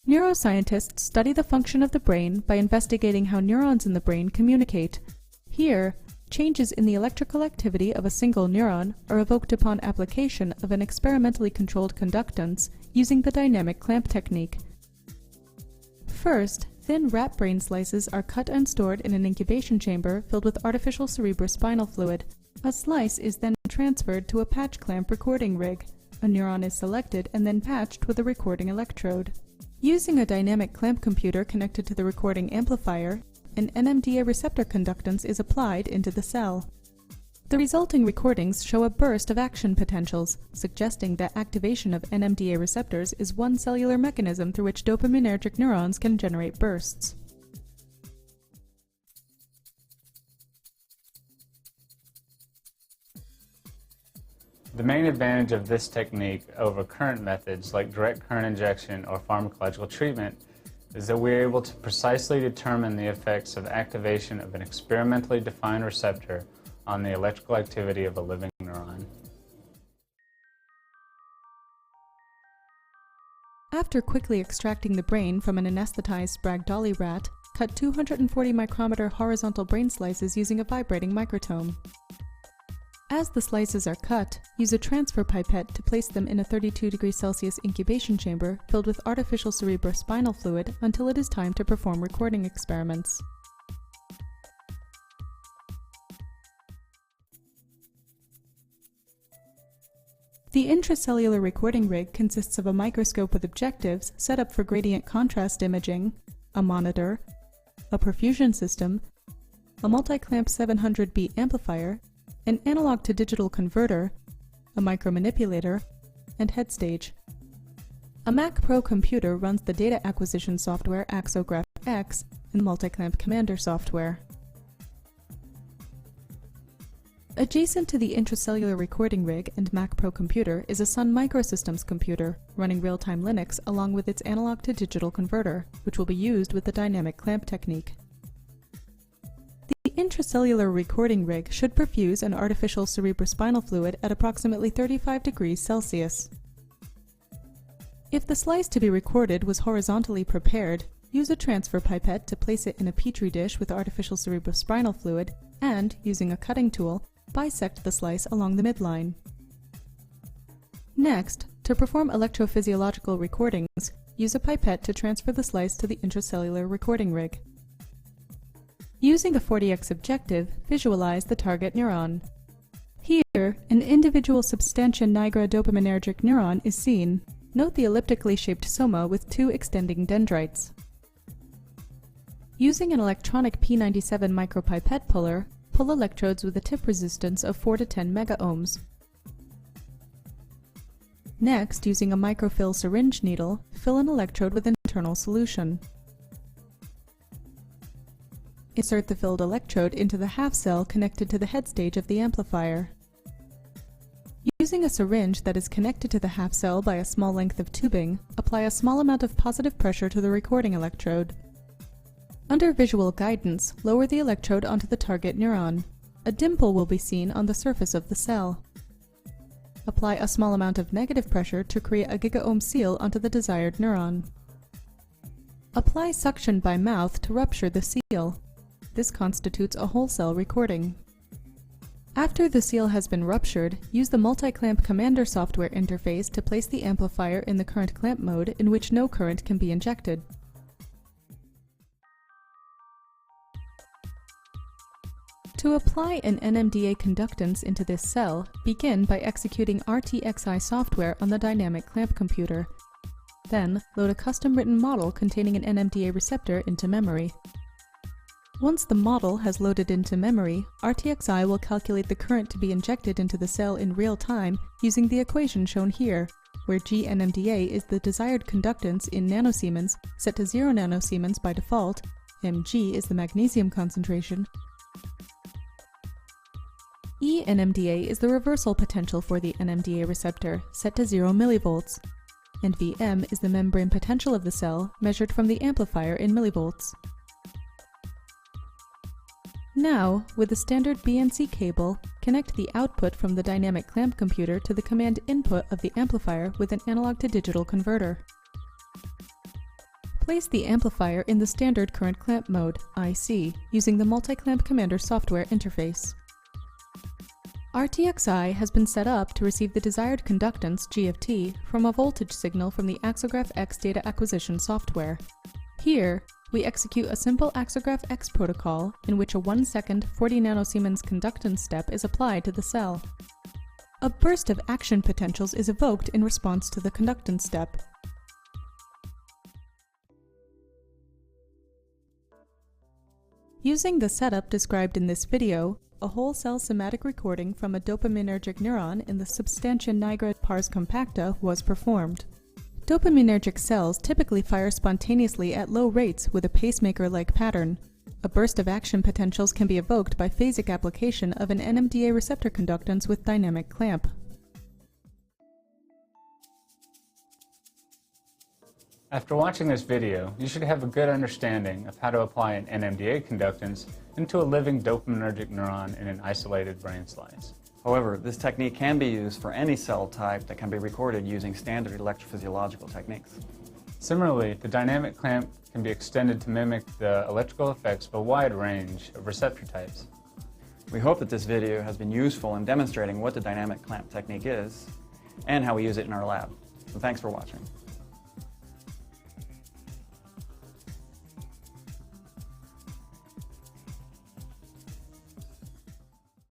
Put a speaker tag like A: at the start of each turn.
A: Neuroscientists study the function of the brain by investigating how neurons in the brain communicate. Here, changes in the electrical activity of a single neuron are evoked upon application of an experimentally controlled conductance using the dynamic clamp technique. First, thin rat brain slices are cut and stored in an incubation chamber filled with artificial cerebrospinal fluid. A slice is then transferred to a patch clamp recording rig. A neuron is selected and then patched with a recording electrode. Using a dynamic clamp computer connected to the recording amplifier, an NMDA receptor conductance is applied into the cell. The resulting recordings show a burst of action potentials, suggesting that activation of NMDA receptors is one cellular mechanism through which dopaminergic neurons can generate bursts.
B: The main advantage of this technique over current methods like direct current injection or pharmacological treatment is that we are able to precisely determine the effects of activation of an experimentally defined receptor on the electrical activity of a living neuron.
A: After quickly extracting the brain from an anesthetized Sprague-Dawley rat, cut 240 micrometer horizontal brain slices using a vibrating microtome. As the slices are cut, use a transfer pipette to place them in a 32°C incubation chamber filled with artificial cerebrospinal fluid until it is time to perform recording experiments. The intracellular recording rig consists of a microscope with objectives set up for gradient contrast imaging, a monitor, a perfusion system, a multi-clamp 700B amplifier, an analog-to-digital converter, a micromanipulator, and head stage. A Mac Pro computer runs the data acquisition software Axograph X and multi-clamp commander software. Adjacent to the intracellular recording rig and Mac Pro computer is a Sun Microsystems computer running real-time Linux along with its analog-to-digital converter, which will be used with the dynamic clamp technique. The intracellular recording rig should perfuse an artificial cerebrospinal fluid at approximately 35°C. If the slice to be recorded was horizontally prepared, use a transfer pipette to place it in a petri dish with artificial cerebrospinal fluid and, using a cutting tool, bisect the slice along the midline. Next, to perform electrophysiological recordings, use a pipette to transfer the slice to the intracellular recording rig. Using a 40x objective, visualize the target neuron. Here, an individual substantia nigra dopaminergic neuron is seen. Note the elliptically shaped soma with two extending dendrites. Using an electronic P97 micropipette puller, pull electrodes with a tip resistance of 4 to 10 megaohms. Next, using a microfill syringe needle, fill an electrode with internal solution. Insert the filled electrode into the half cell connected to the head stage of the amplifier. Using a syringe that is connected to the half cell by a small length of tubing, apply a small amount of positive pressure to the recording electrode. Under visual guidance, lower the electrode onto the target neuron. A dimple will be seen on the surface of the cell. Apply a small amount of negative pressure to create a gigaohm seal onto the desired neuron. Apply suction by mouth to rupture the seal. This constitutes a whole cell recording. After the seal has been ruptured, use the multi-clamp commander software interface to place the amplifier in the current clamp mode in which no current can be injected. To apply an NMDA conductance into this cell, begin by executing RTXI software on the dynamic clamp computer. Then, load a custom-written model containing an NMDA receptor into memory. Once the model has loaded into memory, RTXI will calculate the current to be injected into the cell in real time using the equation shown here, where G-NMDA is the desired conductance in nanosiemens set to 0 nanosiemens by default, Mg is the magnesium concentration, E-NMDA is the reversal potential for the NMDA receptor, set to 0 millivolts, and Vm is the membrane potential of the cell, measured from the amplifier in millivolts. Now, with a standard BNC cable, connect the output from the dynamic clamp computer to the command input of the amplifier with an analog-to-digital converter. Place the amplifier in the standard current clamp mode, IC, using the multi-clamp commander software interface. RTXI has been set up to receive the desired conductance, GFT, from a voltage signal from the Axograph X data acquisition software. Here, we execute a simple Axograph X protocol in which a 1 second 40 nanosiemens conductance step is applied to the cell. A burst of action potentials is evoked in response to the conductance step. Using the setup described in this video, a whole cell somatic recording from a dopaminergic neuron in the substantia nigra pars compacta was performed. Dopaminergic cells typically fire spontaneously at low rates with a pacemaker-like pattern. A burst of action potentials can be evoked by phasic application of an NMDA receptor conductance with dynamic clamp.
B: After watching this video, you should have a good understanding of how to apply an NMDA conductance into a living dopaminergic neuron in an isolated brain slice.
C: However, this technique can be used for any cell type that can be recorded using standard electrophysiological techniques.
B: Similarly, the dynamic clamp can be extended to mimic the electrical effects of a wide range of receptor types.
C: We hope that this video has been useful in demonstrating what the dynamic clamp technique is and how we use it in our lab. So thanks for watching.